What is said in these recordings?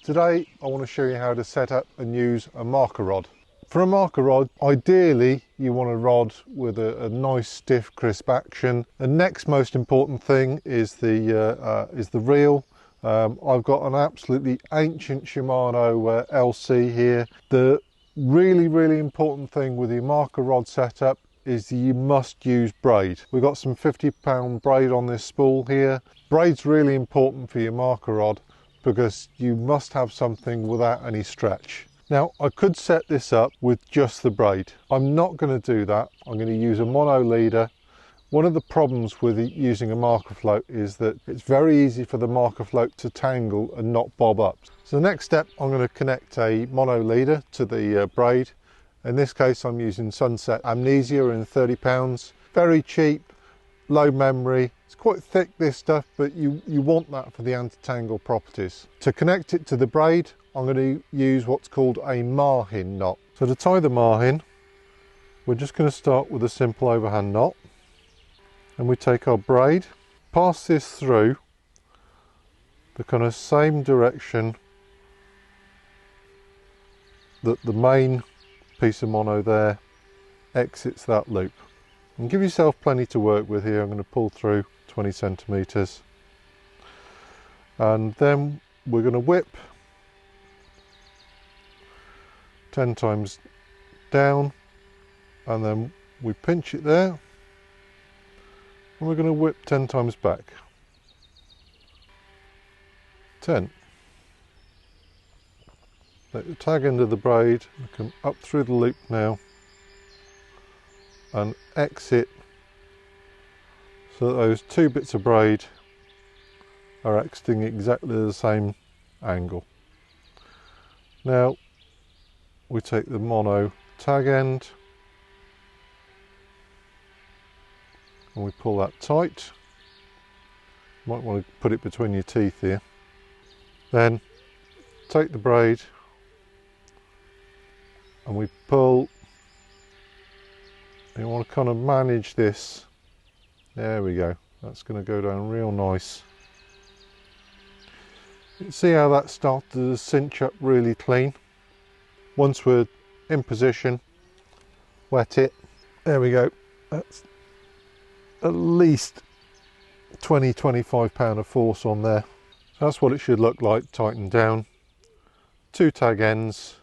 Today I want to show you how to set up and use a marker rod. For a marker rod, ideally you want a rod with a nice stiff crisp action. The next most important thing is the reel. I've got an absolutely ancient Shimano LC here. The really important thing with your marker rod setup is that you must use braid. We've got some 50-pound braid on this spool here. Braid's really important for your marker rod because you must have something without any stretch. Now, I could set this up with just the braid. I'm not going to do that. I'm going to use a mono leader. One of the problems with using a marker float is that it's very easy for the marker float to tangle and not bob up. So the next step, I'm going to connect a mono leader to the braid. In this case, I'm using Sunset Amnesia in 30 pounds. Very cheap, low memory. It's quite thick, this stuff, but you want that for the anti-tangle properties. To connect it to the braid, I'm going to use what's called a marhin knot. So to tie the marhin, we're just going to start with a simple overhand knot. And we take our braid, pass this through the kind of same direction that the main piece of mono there exits that loop. And give yourself plenty to work with here. I'm going to pull through 20 centimeters. And then we're going to whip 10 times down, and then we pinch it there, and we're going to whip 10 times back. 10. Let the tag end of the braid, we come up through the loop now and exit so that those two bits of braid are exiting exactly the same angle. Now we take the mono tag end and we pull that tight. You might want to put it between your teeth here. Then take the braid and we pull. You want to kind of manage this. There we go. That's going to go down real nice. You can see how that started to cinch up really clean. Once we're in position, wet it. There we go. That's at least 20-25 pound of force on there. So that's what it should look like, tightened down. Two tag ends.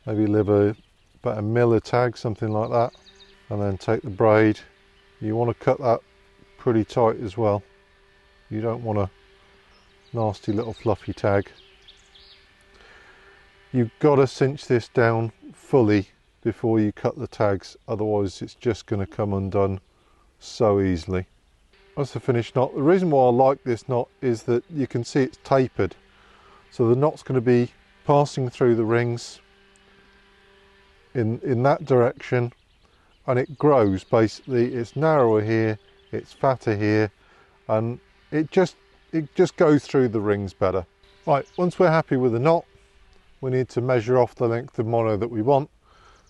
Maybe leave about a mil tag, something like that. And then take the braid. You want to cut that pretty tight as well. You don't want a nasty little fluffy tag. You've got to cinch this down fully before you cut the tags, otherwise it's just going to come undone so easily. That's the finished knot. The reason why I like this knot is that you can see it's tapered. So the knot's going to be passing through the rings in that direction, and it grows basically. It's narrower here, it's fatter here, and it just goes through the rings better. Right, once we're happy with the knot, we need to measure off the length of mono that we want.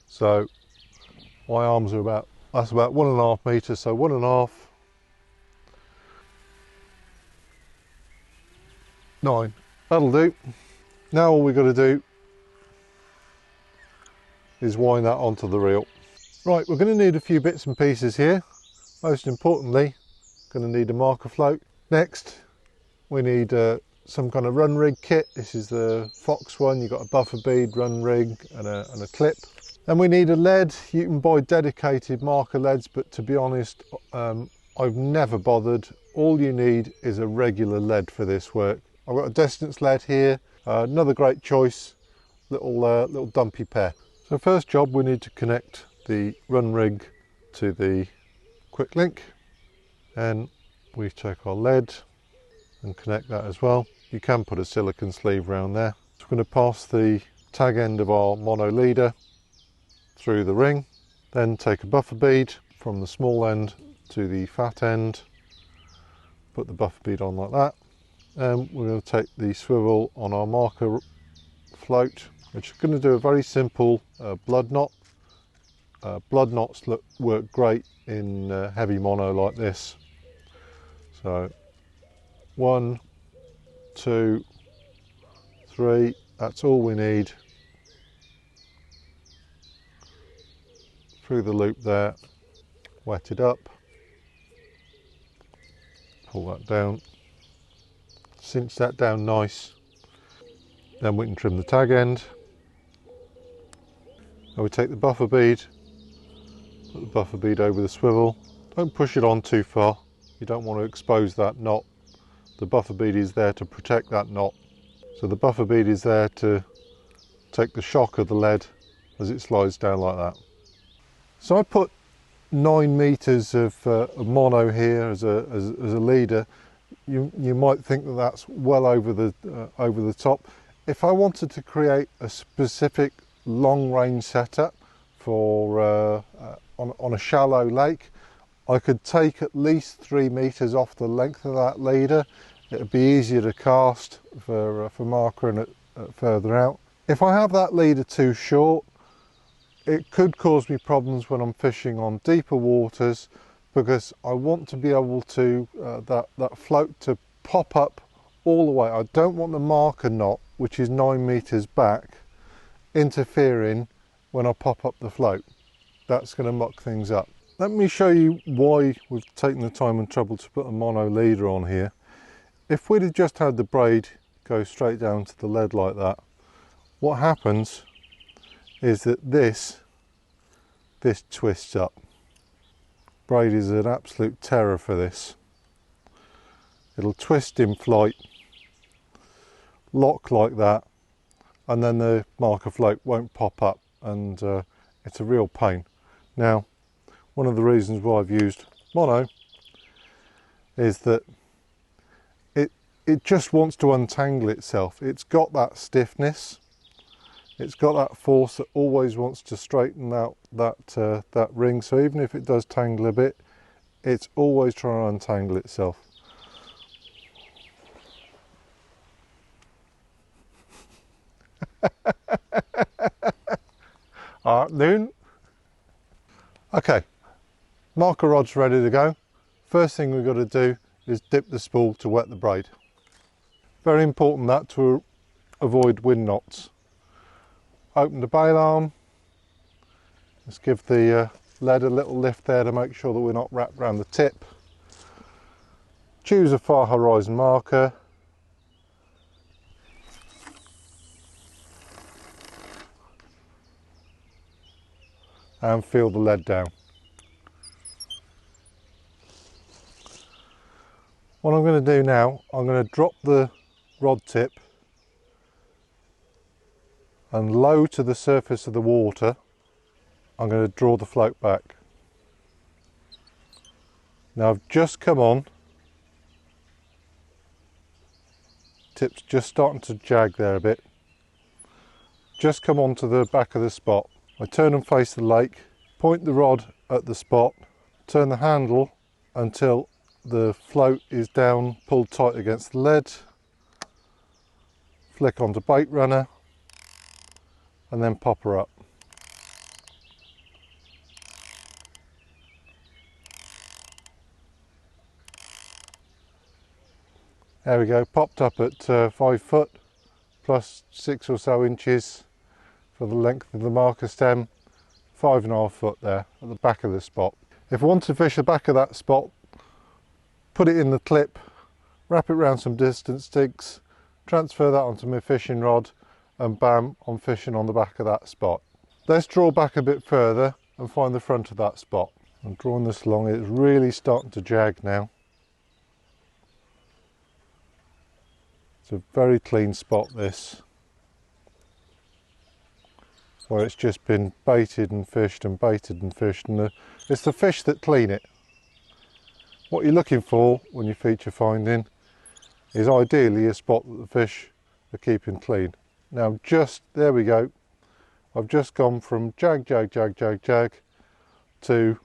So my arms are that's about 1.5 meters, so 1.5, 9, that'll do. Now all we've got to do is wind that onto the reel. Right, we're going to need a few bits and pieces here. Most importantly, going to need a marker float. Next, we need some kind of run rig kit. This is the Fox one. You've got a buffer bead, run rig and a clip. Then we need a lead. You can buy dedicated marker leads, but to be honest, I've never bothered. All you need is a regular lead for this work. I've got a distance lead here, another great choice, little dumpy pair. So first job, we need to connect the run rig to the quick link, and we take our lead and connect that as well. You can put a silicone sleeve around there. So we're going to pass the tag end of our mono leader through the ring, then take a buffer bead from the small end to the fat end, put the buffer bead on like that, and we're going to take the swivel on our marker float, which is going to do a very simple blood knot. Blood knots work great in heavy mono like this. So 1, 2, 3, that's all we need. Through the loop there, wet it up, pull that down, cinch that down nice, then we can trim the tag end. And we take the buffer bead, put the buffer bead over the swivel, don't push it on too far, you don't want to expose that knot. The buffer bead is there to protect that knot. So the buffer bead is there to take the shock of the lead as it slides down like that. So I put 9 meters of mono here as a leader. You might think that that's well over the top. If I wanted to create a specific long range setup for on a shallow lake, I could take at least 3 meters off the length of that leader. It'd be easier to cast for marker and further out. If I have that leader too short, it could cause me problems when I'm fishing on deeper waters, because I want to be able to that float to pop up all the way. I don't want the marker knot, which is 9 meters back, interfering when I pop up the float. That's going to muck things up. Let me show you why we've taken the time and trouble to put a mono leader on here. If we'd have just had the braid go straight down to the lead like that, what happens is that this twists up. Braid is an absolute terror for this. It'll twist in flight, lock like that, and then the marker float won't pop up, and it's a real pain. Now, one of the reasons why I've used mono is that it just wants to untangle itself. It's got that stiffness, it's got that force that always wants to straighten out that ring, so even if it does tangle a bit, it's always trying to untangle itself. Afternoon. Okay, marker rod's ready to go. First thing we've got to do is dip the spool to wet the braid. Very important that to avoid wind knots. Open the bail arm. Let's give the lead a little lift there to make sure that we're not wrapped around the tip. Choose a far horizon marker. And feel the lead down. What I'm going to do now, I'm going to drop the rod tip and low to the surface of the water. I'm going to draw the float back. Now I've just come on, tip's just starting to jag there a bit, just come on to the back of the spot. I turn and face the lake, point the rod at the spot, turn the handle until the float is down, pulled tight against the lead, flick onto bait runner, and then pop her up. There we go, popped up at 5 foot plus 6 or so inches for the length of the marker stem, 5.5 foot there at the back of the spot. If I want to fish the back of that spot, put it in the clip, wrap it around some distance sticks, transfer that onto my fishing rod, and bam, I'm fishing on the back of that spot. Let's draw back a bit further and find the front of that spot. I'm drawing this along, it's really starting to jag now. It's a very clean spot, this, where it's just been baited and fished and baited and fished, and it's the fish that clean it. What you're looking for when you feature finding is ideally a spot that the fish are keeping clean. Now there we go, I've just gone from jag, jag, jag, jag, jag to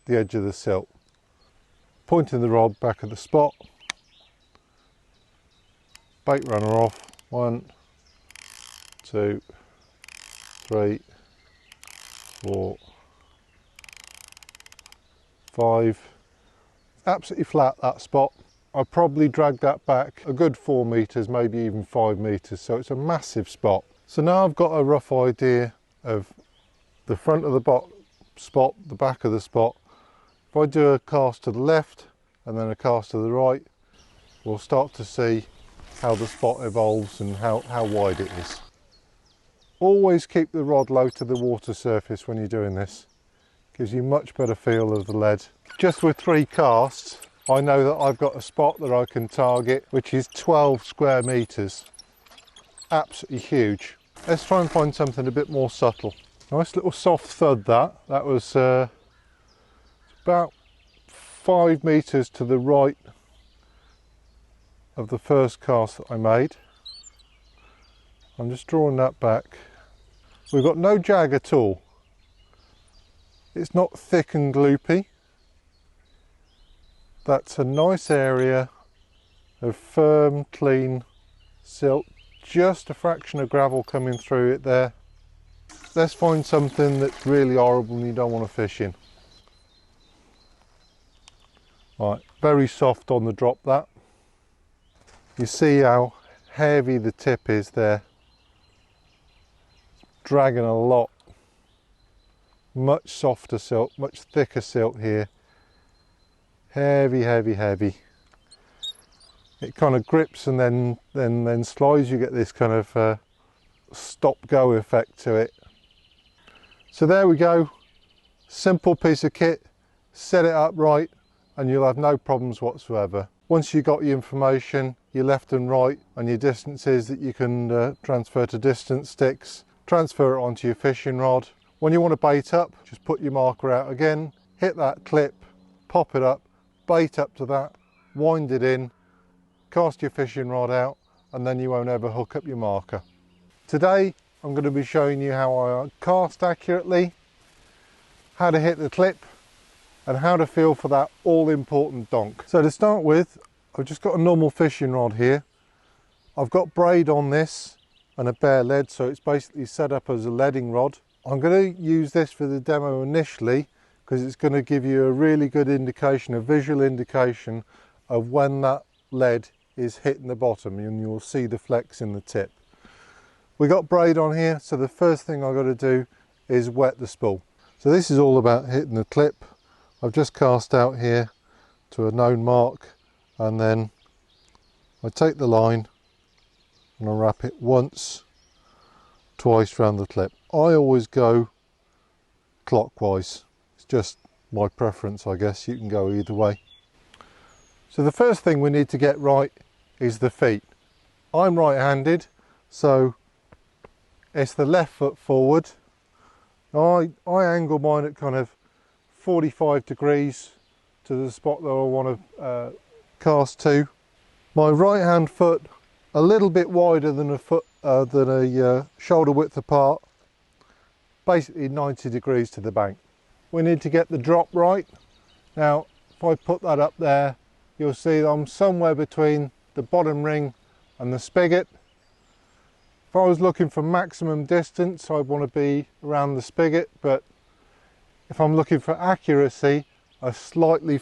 the edge of the silt. Pointing the rod back at the spot, bait runner off, 1, 2, 3, 4, 5. Absolutely flat, that spot. I probably dragged that back a good 4 metres, maybe even 5 metres, so it's a massive spot. So now I've got a rough idea of the front of the spot, the back of the spot. If I do a cast to the left and then a cast to the right, we'll start to see how the spot evolves and how wide it is. Always keep the rod low to the water surface when you're doing this. Gives you much better feel of the lead. Just with 3 casts, I know that I've got a spot that I can target, which is 12 square metres. Absolutely huge. Let's try and find something a bit more subtle. Nice little soft thud that. That was about 5 metres to the right of the first cast that I made. I'm just drawing that back. We've got no jag at all. It's not thick and gloopy. That's a nice area of firm, clean silt. Just a fraction of gravel coming through it there. Let's find something that's really horrible and you don't want to fish in. Right, very soft on the drop that. You see how heavy the tip is there. Dragging a lot. Much softer silt, much thicker silt here. Heavy, heavy, heavy. It kind of grips and then slides. You get this kind of stop-go effect to it. So there we go. Simple piece of kit. Set it up right and you'll have no problems whatsoever. Once you've got your information, your left and right and your distances that you can transfer to distance sticks, transfer it onto your fishing rod. When you want to bait up, just put your marker out again, hit that clip, pop it up, bait up to that, wind it in, cast your fishing rod out, and then you won't ever hook up your marker. Today, I'm going to be showing you how I cast accurately, how to hit the clip, and how to feel for that all-important donk. So to start with, I've just got a normal fishing rod here. I've got braid on this and a bare lead, so it's basically set up as a leading rod. I'm going to use this for the demo initially because it's going to give you a really good indication, a visual indication of when that lead is hitting the bottom, and you'll see the flex in the tip. We got braid on here, so the first thing I've got to do is wet the spool. So this is all about hitting the clip. I've just cast out here to a known mark, and then I take the line and I wrap it once, twice around the clip. I always go clockwise. It's just my preference, I guess. You can go either way. So the first thing we need to get right is the feet. I'm right-handed, so it's the left foot forward. I angle mine at kind of 45 degrees to the spot that I want to cast to. My right hand foot a little bit wider than a shoulder width apart, basically 90 degrees to the bank. We need to get the drop right. Now if I put that up there, you'll see that I'm somewhere between the bottom ring and the spigot. If I was looking for maximum distance, I'd want to be around the spigot, but if I'm looking for accuracy, a slightly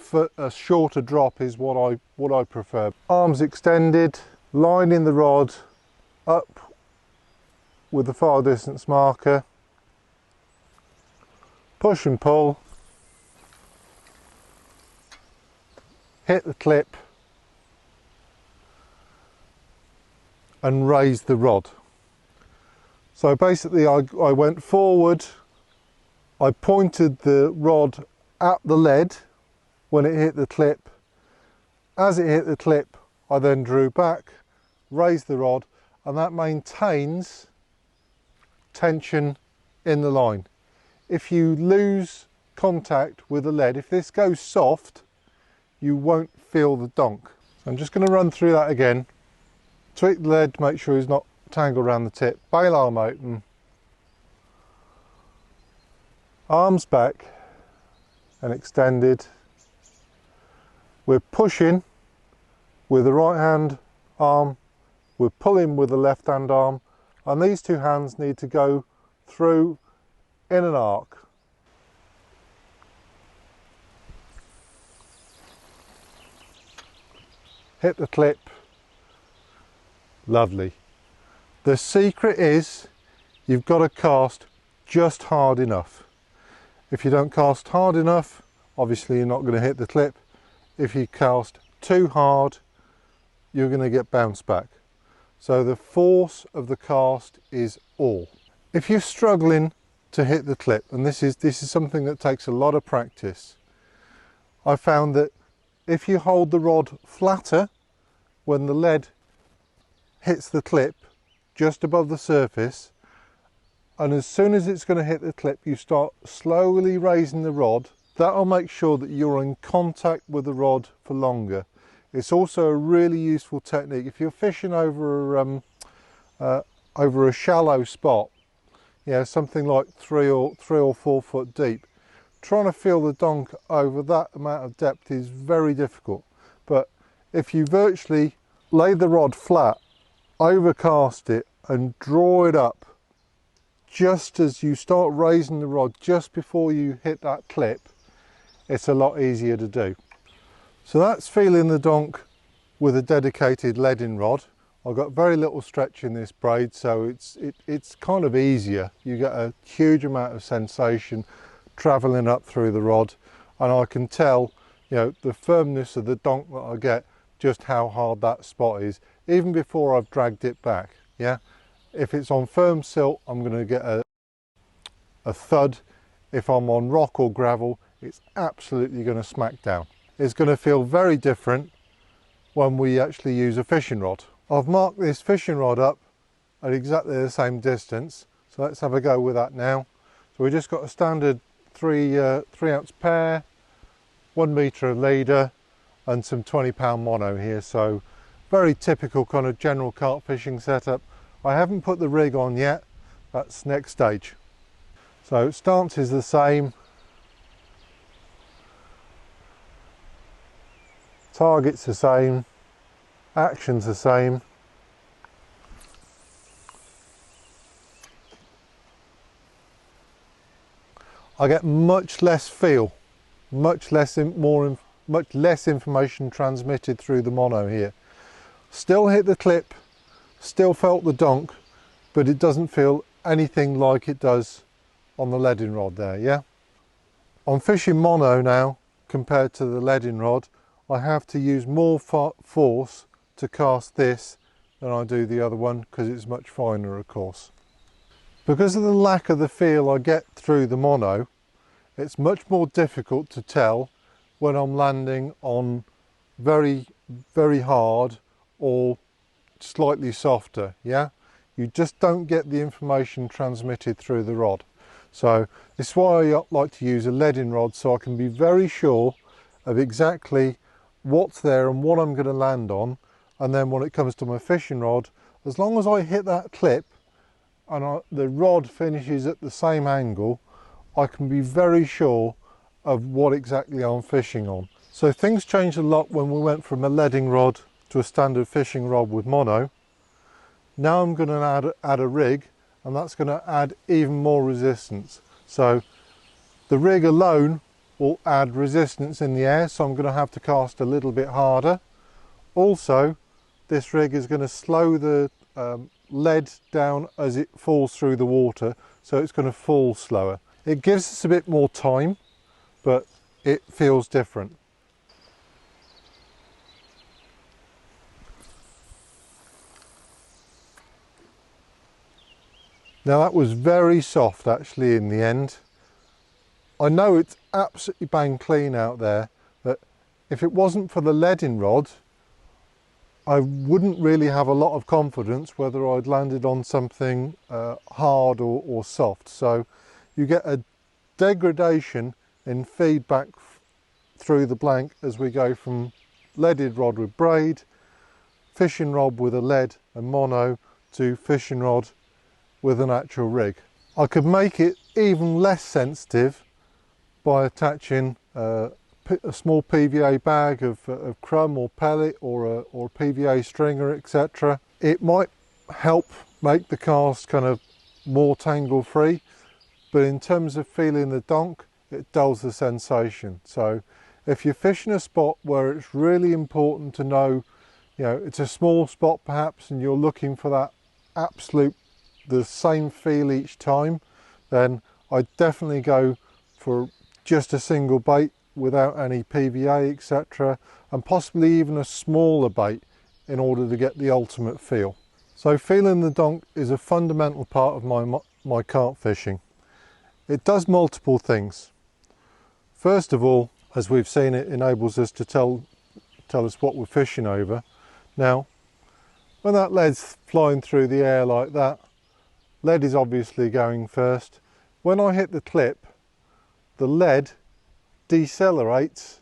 shorter drop is what I prefer. Arms extended, lining the rod up with the far distance marker, push and pull, hit the clip and raise the rod. So basically I went forward, I pointed the rod at the lead when it hit the clip. As it hit the clip, I then drew back, raised the rod, and that maintains tension in the line. If you lose contact with the lead, if this goes soft, you won't feel the donk. I'm just going to run through that again. Tweak the lead to make sure he's not tangled around the tip. Bail arm open. Arms back and extended. We're pushing with the right hand arm, we're pulling with the left hand arm, and these two hands need to go through in an arc. hit the clip, lovely. The secret is you've got to cast just hard enough. If you don't cast hard enough, obviously you're not going to hit the clip. If you cast too hard, you're going to get bounced back. So the force of the cast is all. If you're struggling to hit the clip, and this is something that takes a lot of practice, I found that if you hold the rod flatter when the lead hits the clip just above the surface, and as soon as it's going to hit the clip you start slowly raising the rod, that'll make sure that you're in contact with the rod for longer. It's also a really useful technique if you're fishing over a shallow spot, something like 3 or 4 foot deep. Trying to feel the donk over that amount of depth is very difficult, but if you virtually lay the rod flat, overcast it and draw it up just as you start raising the rod just before you hit that clip, it's a lot easier to do. So that's feeling the donk with a dedicated leading rod. I've got very little stretch in this braid, so it's kind of easier. You get a huge amount of sensation travelling up through the rod, and I can tell, the firmness of the donk that I get, just how hard that spot is, even before I've dragged it back. If it's on firm silt, I'm going to get a thud. If I'm on rock or gravel, it's absolutely going to smack down. It's going to feel very different when we actually use a fishing rod. I've marked this fishing rod up at exactly the same distance, so let's have a go with that now. So we've just got a standard 3 ounce pair, 1 metre of leader and some 20-pound mono here, so very typical kind of general carp fishing setup. I haven't put the rig on yet, that's next stage. So stance is the same, target's the same, action's the same. I get much less feel, much less information transmitted through the mono here. Still hit the clip, still felt the donk, but it doesn't feel anything like it does on the leading rod there, I'm fishing mono now compared to the leading rod. I have to use more force to cast this than I do the other one because it's much finer, of course. Because of the lack of the feel I get through the mono, it's much more difficult to tell when I'm landing on very, very hard or slightly softer, You just don't get the information transmitted through the rod. So this is why I like to use a leading rod, so I can be very sure of exactly what's there and what I'm going to land on, and then when it comes to my fishing rod, as long as I hit that clip and the rod finishes at the same angle, I can be very sure of what exactly I'm fishing on. So things changed a lot when we went from a leading rod to a standard fishing rod with mono. Now I'm going to add a rig, and that's going to add even more resistance. So the rig alone will add resistance in the air, so I'm going to have to cast a little bit harder. Also, this rig is going to slow the lead down as it falls through the water, so it's going to fall slower. It gives us a bit more time, but it feels different. Now that was very soft actually in the end. I know it's absolutely bang clean out there, but if it wasn't for the leading rod, I wouldn't really have a lot of confidence whether I'd landed on something hard or soft. So you get a degradation in feedback through the blank as we go from leaded rod with braid, fishing rod with a lead and mono, to fishing rod with an actual rig. I could make it even less sensitive by attaching a small PVA bag of crumb or pellet or a PVA stringer, etc. It might help make the cast kind of more tangle free, but in terms of feeling the donk, it dulls the sensation. So if you're fishing a spot where it's really important to know you know, it's a small spot perhaps and you're looking for that the same feel each time, then I'd definitely go for just a single bait without any PVA, etc., and possibly even a smaller bait in order to get the ultimate feel. So feeling the donk is a fundamental part of my carp fishing. It does multiple things. First of all, as we've seen, it enables us to tell us what we're fishing over. Now, when that lead's flying through the air like that, lead is obviously going first. When I hit the clip, the lead decelerates,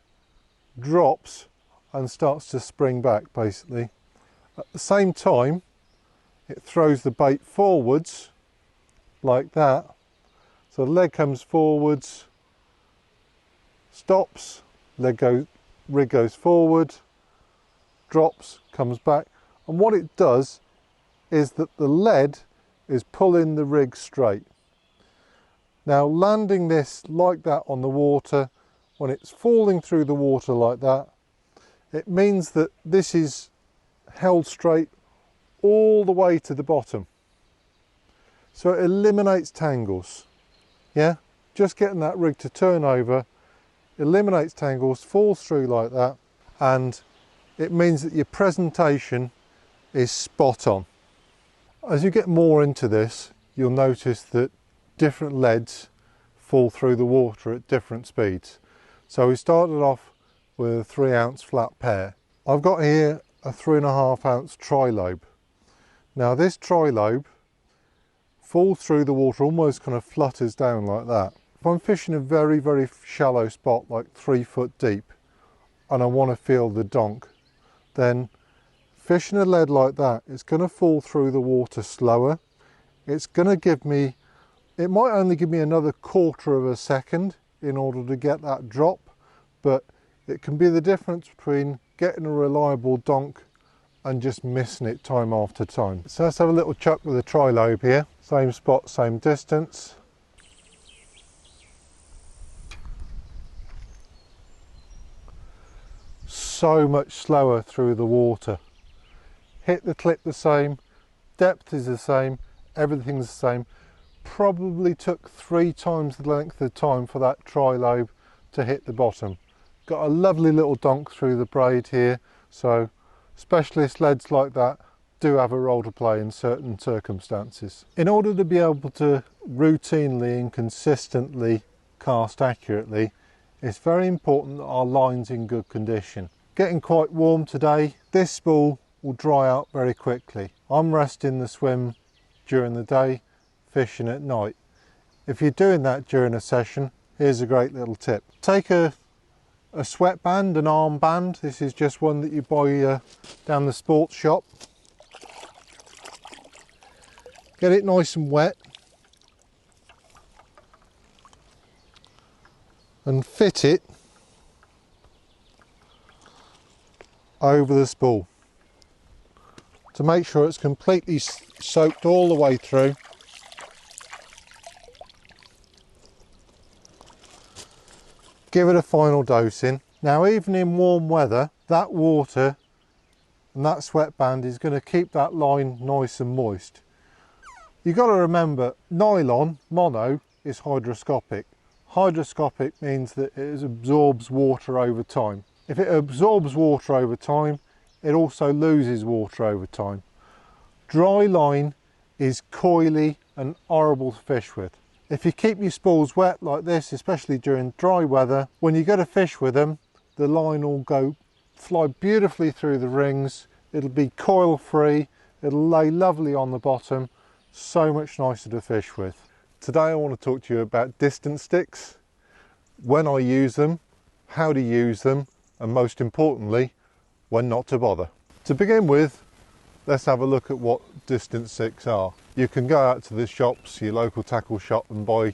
drops, and starts to spring back basically. At the same time, it throws the bait forwards like that. So the leg comes forwards, stops, rig goes forward, drops, comes back. And what it does is that the lead is pulling the rig straight. Now landing this like that on the water, when it's falling through the water like that, it means that this is held straight all the way to the bottom. So it eliminates tangles. Yeah, just getting that rig to turn over eliminates tangles, falls through like that, and it means that your presentation is spot on. As you get more into this, you'll notice that different leads fall through the water at different speeds. So we started off with a 3-ounce flat pair. I've got here a 3.5-ounce trilobe. Now this trilobe falls through the water, almost kind of flutters down like that. If I'm fishing a very, very shallow spot, like 3 foot deep, and I want to feel the donk, then fishing a lead like that, it's going to fall through the water slower. It's going to give me, it might only give me another 1/4 of a second in order to get that drop, but it can be the difference between getting a reliable donk and just missing it time after time. So let's have a little chuck with a trilobe here. Same spot, same distance. So much slower through the water. Hit the clip the same, depth is the same, everything's the same. Probably took 3 times the length of time for that trilobe to hit the bottom. Got a lovely little donk through the braid here, so specialist leads like that do have a role to play in certain circumstances. In order to be able to routinely and consistently cast accurately, it's very important that our line's in good condition. Getting quite warm today, this spool will dry out very quickly. I'm resting the swim during the day, fishing at night. If you're doing that during a session, here's a great little tip. Take a sweatband, an arm band. This is just one that you buy down the sports shop. Get it nice and wet and fit it over the spool to make sure it's completely soaked all the way through. Give it a final dosing. Now, even in warm weather, that water and that sweatband is going to keep that line nice and moist. You've got to remember, nylon, mono, is hygroscopic. Hygroscopic means that it absorbs water over time. If it absorbs water over time, it also loses water over time. Dry line is coily and horrible to fish with. If you keep your spools wet like this, especially during dry weather, when you go to fish with them, the line will fly beautifully through the rings. It'll be coil free, it'll lay lovely on the bottom, so much nicer to fish with. Today I want to talk to you about distance sticks, when I use them, how to use them, and most importantly, when not to bother. To begin with, let's have a look at what distance sticks are. You can go out to the shops, your local tackle shop, and buy,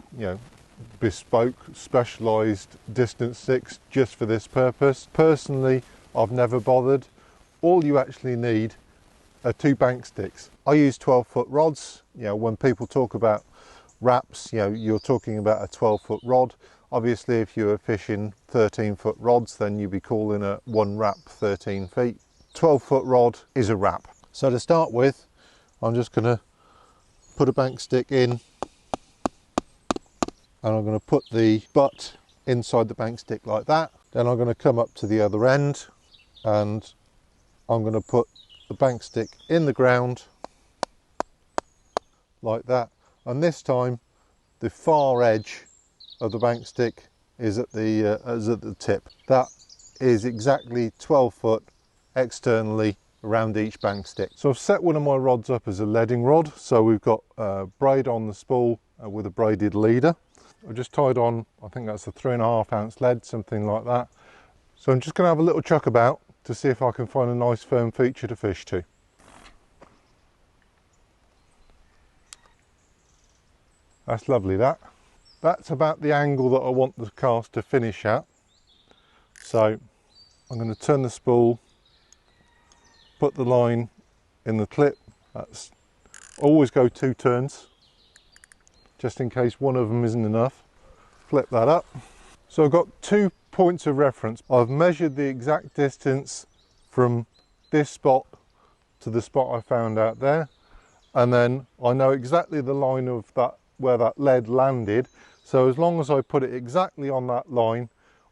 bespoke, specialised distance sticks just for this purpose. Personally, I've never bothered. All you actually need are 2 bank sticks. I use 12-foot rods. When people talk about wraps, you're talking about a 12-foot rod. Obviously, if you were fishing 13-foot rods, then you'd be calling a 1 wrap 13 feet. 12-foot rod is a wrap. So to start with, I'm just going to put a bank stick in, and I'm going to put the butt inside the bank stick like that. Then I'm going to come up to the other end, and I'm going to put the bank stick in the ground like that. And this time the far edge of the bank stick is at the tip. That is exactly 12 foot externally around each bank stick. So I've set one of my rods up as a leading rod. So we've got braid on the spool with a braided leader. I've just tied on, I think that's a 3.5 ounce lead, something like that. So I'm just going to have a little chuck about to see if I can find a nice firm feature to fish to. That's lovely, that. That's about the angle that I want the cast to finish at. So I'm going to turn the spool, put the line in the clip. That's always go 2 turns, just in case one of them isn't enough. Flip that up. So I've got 2 points of reference. I've measured the exact distance from this spot to the spot I found out there, and then I know exactly the line of that where that lead landed. So as long as I put it exactly on that line,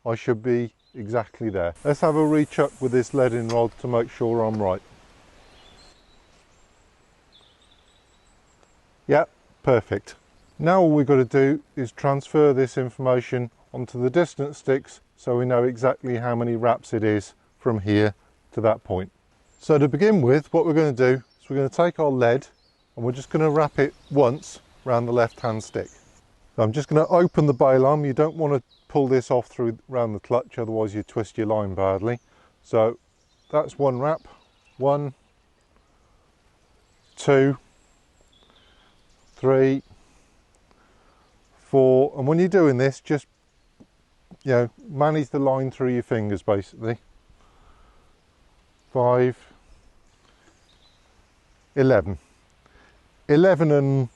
I should be exactly there. Let's have a rechuck with this leading rod to make sure I'm right. Yep, perfect. Now all we've got to do is transfer this information onto the distance sticks so we know exactly how many wraps it is from here to that point. So to begin with, what we're going to do is we're going to take our lead and we're just going to wrap it once around the left hand stick. So I'm just going to open the bail arm. You don't want to pull this off through around the clutch, otherwise you twist your line badly. So that's 1 wrap. 1, 2, 3, 4, and when you're doing this, just manage the line through your fingers basically. 5, 11 and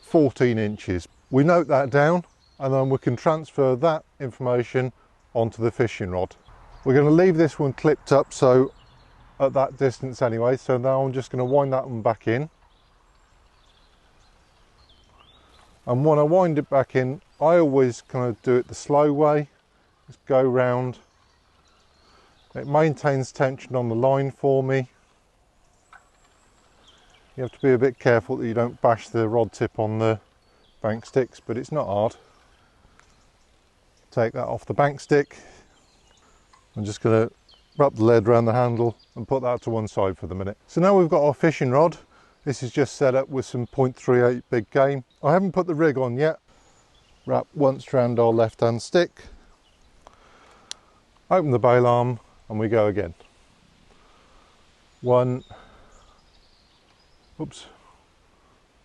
14 inches. We note that down, and then we can transfer that information onto the fishing rod. We're going to leave this one clipped up, so at that distance anyway. So now I'm just going to wind that one back in, and when I wind it back in, I always kind of do it the slow way. Just go round. It maintains tension on the line for me. You have to be a bit careful that you don't bash the rod tip on the bank sticks, but it's not hard. Take that off the bank stick. I'm just going to wrap the lead around the handle and put that to one side for the minute. So now we've got our fishing rod. This is just set up with some 0.38 big game. I haven't put the rig on yet. Wrap once around our left hand stick. Open the bail arm and we go again. 1,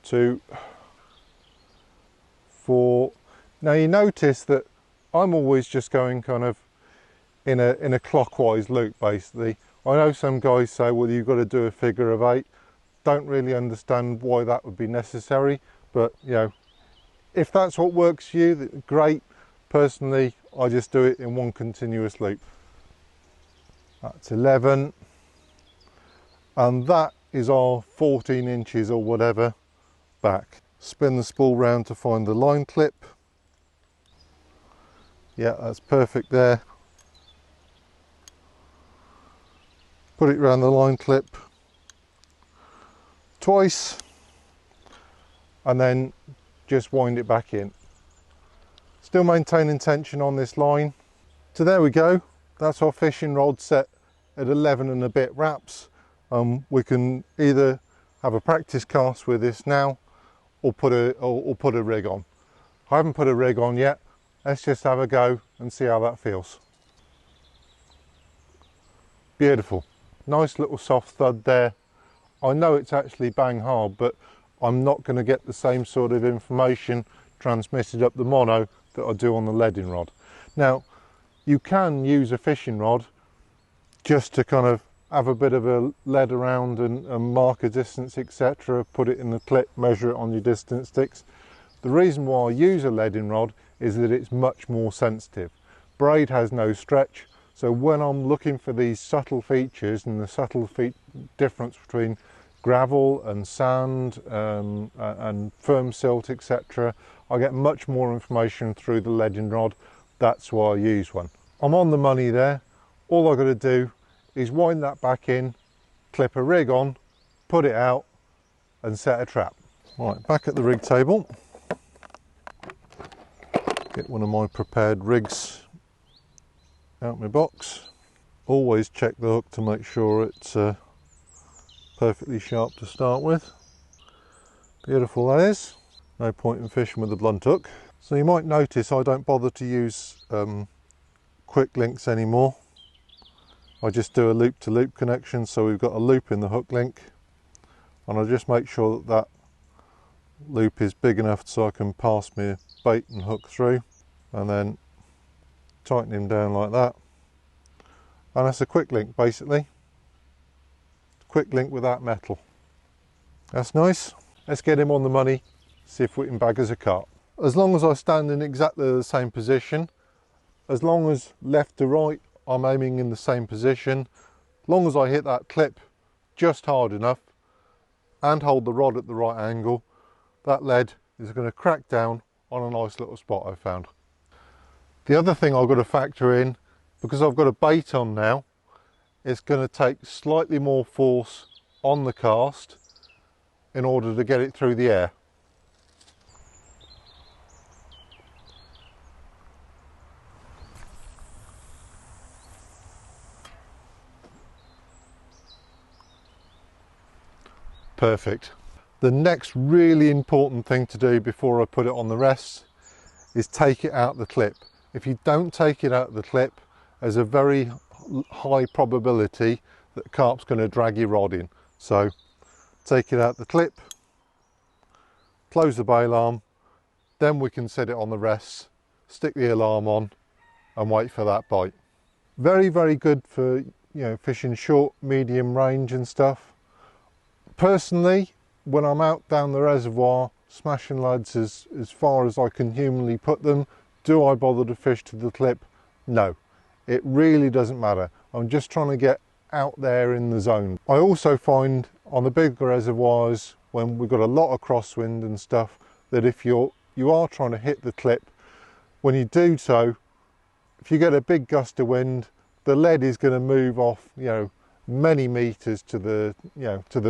2, 4. Now you notice that I'm always just going kind of in a clockwise loop basically. I know some guys say, well, you've got to do a figure of 8. Don't really understand why that would be necessary, but if that's what works for you, great. Personally, I just do it in one continuous loop. That's 11, and that is our 14 inches or whatever back. Spin the spool round to find the line clip. Yeah, that's perfect there. Put it around the line clip twice, and then just wind it back in. Still maintaining tension on this line. So there we go. That's our fishing rod set at 11 and a bit wraps. We can either have a practice cast with this now or put a rig on. I haven't put a rig on yet. Let's just have a go and see how that feels. Beautiful. Nice little soft thud there. I know it's actually bang hard, but I'm not going to get the same sort of information transmitted up the mono that I do on the leading rod. Now, you can use a fishing rod just to kind of have a bit of a lead around and mark a distance, etc. Put it in the clip, measure it on your distance sticks. The reason why I use a leading rod is that it's much more sensitive. Braid has no stretch, So when I'm looking for these subtle features and the subtle difference between gravel and sand and firm silt, etc., I get much more information through the leading rod. That's why I use one. I'm on the money there. All I've got to do is wind that back in, clip a rig on, put it out and set a trap. Right, back at the rig table. Get one of my prepared rigs out my box. Always check the hook to make sure it's perfectly sharp to start with. Beautiful that is. No point in fishing with a blunt hook. So you might notice I don't bother to use quick links anymore. I just do a loop to loop connection, so we've got a loop in the hook link, and I just make sure that that loop is big enough so I can pass my bait and hook through, and then tighten him down like that. And that's a quick link basically. Quick link without metal. That's nice. Let's get him on the money, see if we can bag us a carp. As long as I stand in exactly the same position, as long as left to right I'm aiming in the same position, as long as I hit that clip just hard enough and hold the rod at the right angle, that lead is going to crack down on a nice little spot I found. The other thing I've got to factor in, because I've got a bait on now, it's going to take slightly more force on the cast in order to get it through the air. Perfect. The next really important thing to do before I put it on the rest is take it out the clip. If you don't take it out the clip, there's a very high probability that carp's going to drag your rod in. So take it out the clip, close the bail arm, then we can set it on the rest, stick the alarm on and wait for that bite. Very, very good for, fishing short, medium range and stuff. Personally, when I'm out down the reservoir smashing lads as far as I can humanly put them, do I bother to fish to the clip? No, it really doesn't matter. I'm just trying to get out there in the zone. I also find on the bigger reservoirs, when we've got a lot of crosswind and stuff, that if you are trying to hit the clip, when you do so, if you get a big gust of wind, the lead is going to move off, many meters to the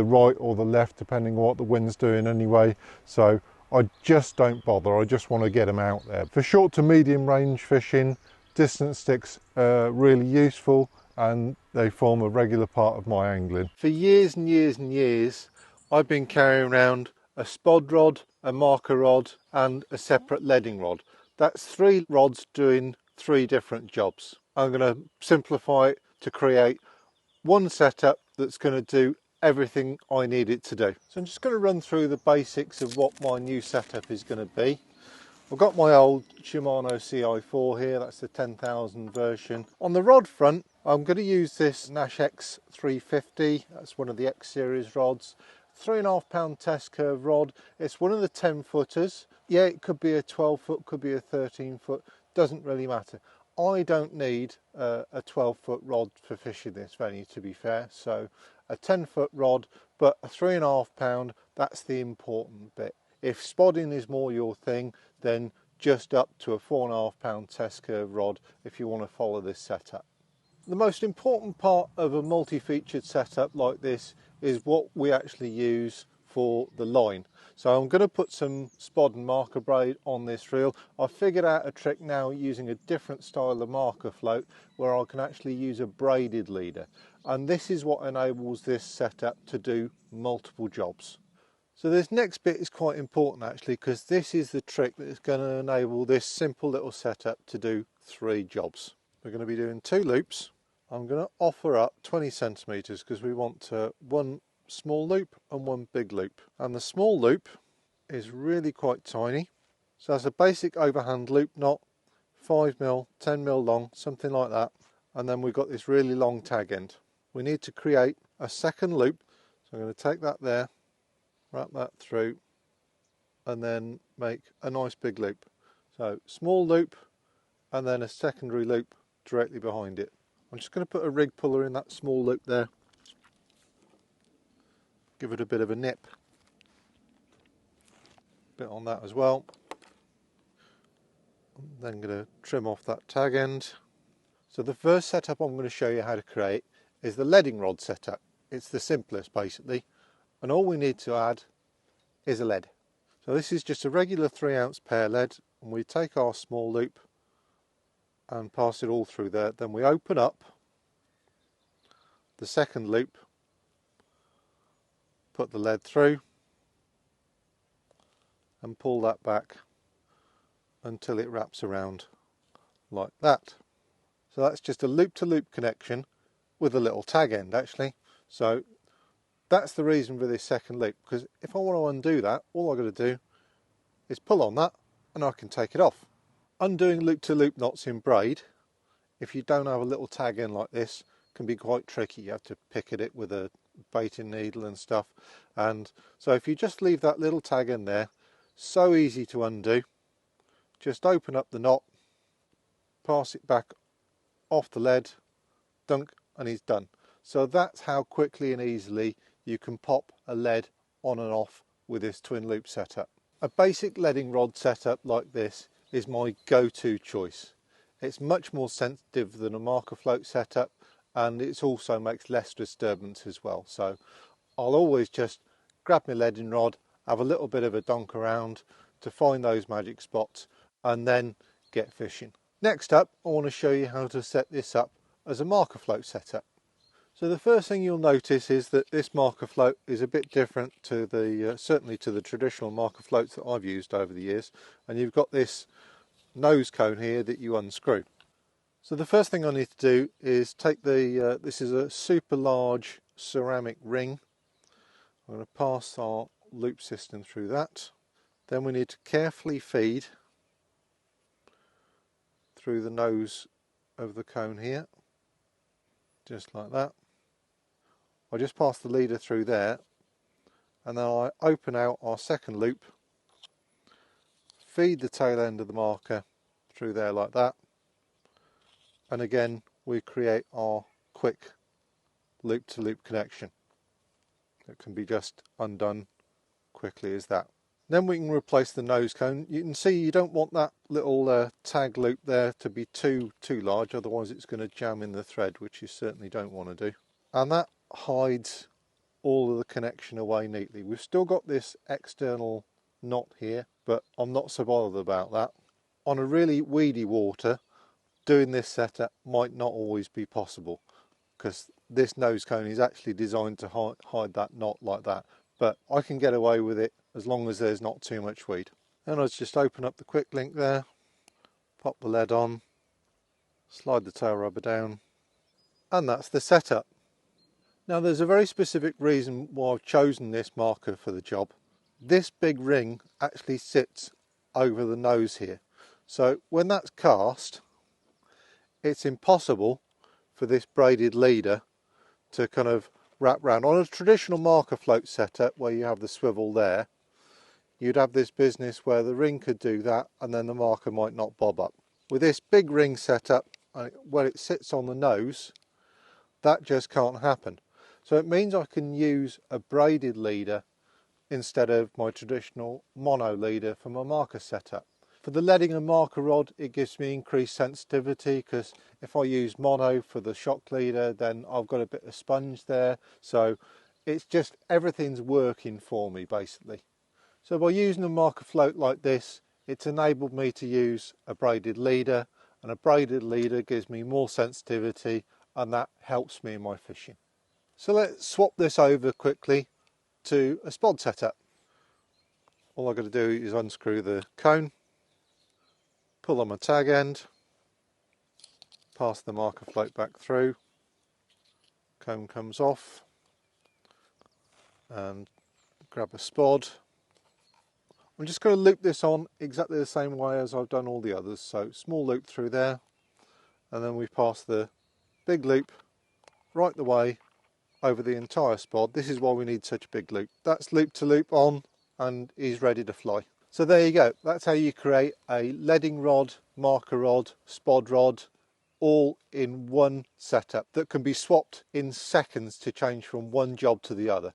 right or the left, depending on what the wind's doing anyway. So I just don't bother. I just want to get them out there. For short to medium range fishing, distance sticks are really useful and they form a regular part of my angling. For years and years and years, I've been carrying around a spod rod, a marker rod and a separate leading rod. That's 3 rods doing 3 different jobs. I'm going to simplify it to create one setup that's going to do everything I need it to do. So I'm just going to run through the basics of what my new setup is going to be. I've got my old Shimano CI4 here, that's the 10,000 version. On the rod front, I'm going to use this Nash X350, that's one of the X series rods. 3.5 pound test curve rod. It's one of the 10 footers. Yeah, it could be a 12 foot, could be a 13 foot, doesn't really matter. I don't need a 12-foot rod for fishing this venue, to be fair, so a 10-foot rod, but a 3.5 pound, that's the important bit. If spodding is more your thing, then just up to a 4.5 pound test curve rod if you want to follow this setup. The most important part of a multi-featured setup like this is what we actually use for the line. So I'm going to put some spod and marker braid on this reel. I've figured out a trick now using a different style of marker float where I can actually use a braided leader, and this is what enables this setup to do multiple jobs. So this next bit is quite important actually, because this is the trick that is going to enable this simple little setup to do 3 jobs. We're going to be doing 2 loops. I'm going to offer up 20 centimeters because we want one small loop and one big loop, and the small loop is really quite tiny, so that's a basic overhand loop knot, 5mm, 10mm long, something like that, and then we've got this really long tag end. We need to create a second loop, so I'm going to take that there, wrap that through and then make a nice big loop. So small loop and then a secondary loop directly behind it. I'm just going to put a rig puller in that small loop there. Give it a bit of a nip. Bit on that as well. I'm then going to trim off that tag end. So the first setup I'm going to show you how to create is the leading rod setup. It's the simplest basically, and all we need to add is a lead. So this is just a regular 3-ounce pear lead, and we take our small loop and pass it all through there. Then we open up the second loop, put the lead through and pull that back until it wraps around like that. So that's just a loop-to-loop connection with a little tag end actually. So that's the reason for this second loop, because if I want to undo that, all I've got to do is pull on that and I can take it off. Undoing loop-to-loop knots in braid, if you don't have a little tag end like this, can be quite tricky. You have to pick at it with a baiting needle and stuff. And so if you just leave that little tag in there, so easy to undo. Just open up the knot, pass it back off the lead, dunk, and he's done. So that's how quickly and easily you can pop a lead on and off with this twin loop setup. A basic leading rod setup like this is my go-to choice. It's much more sensitive than a marker float setup, and it also makes less disturbance as well. So I'll always just grab my leading rod, have a little bit of a donk around to find those magic spots, and then get fishing. Next up, I want to show you how to set this up as a marker float setup. So the first thing you'll notice is that this marker float is a bit different to the certainly to the traditional marker floats that I've used over the years, and you've got this nose cone here that you unscrew. So the first thing I need to do is take the this is a super large ceramic ring. I'm going to pass our loop system through that. Then we need to carefully feed through the nose of the cone here, just like that. I just pass the leader through there, and then I open out our second loop, feed the tail end of the marker through there like that, and again we create our quick loop-to-loop connection. It can be just undone quickly as that. Then we can replace the nose cone. You can see you don't want that little tag loop there to be too large, otherwise it's going to jam in the thread, which you certainly don't want to do. And that hides all of the connection away neatly. We've still got this external knot here, but I'm not so bothered about that. On a really weedy water, doing this setup might not always be possible, because this nose cone is actually designed to hide that knot like that, but I can get away with it as long as there's not too much weed. Then I'll just open up the quick link there, pop the lead on, slide the tail rubber down, and that's the setup. Now there's a very specific reason why I've chosen this marker for the job. This big ring actually sits over the nose here, so when that's cast, it's impossible for this braided leader to kind of wrap round. On a traditional marker float setup where you have the swivel there, you'd have this business where the ring could do that and then the marker might not bob up. With this big ring setup, where it sits on the nose, that just can't happen. So it means I can use a braided leader instead of my traditional mono leader for my marker setup. For the leading and marker rod, it gives me increased sensitivity, because if I use mono for the shock leader, then I've got a bit of sponge there. So it's just, everything's working for me basically. So by using a marker float like this, it's enabled me to use a braided leader, and a braided leader gives me more sensitivity, and that helps me in my fishing. So let's swap this over quickly to a spod setup. All I've got to do is unscrew the cone, pull on my tag end, pass the marker float back through, cone comes off, and grab a spod. I'm just going to loop this on exactly the same way as I've done all the others. So small loop through there, and then we pass the big loop right the way over the entire spod. This is why we need such a big loop. That's loop to loop on, and he's ready to fly. So there you go. That's how you create a leading rod, marker rod, spod rod, all in one setup that can be swapped in seconds to change from one job to the other.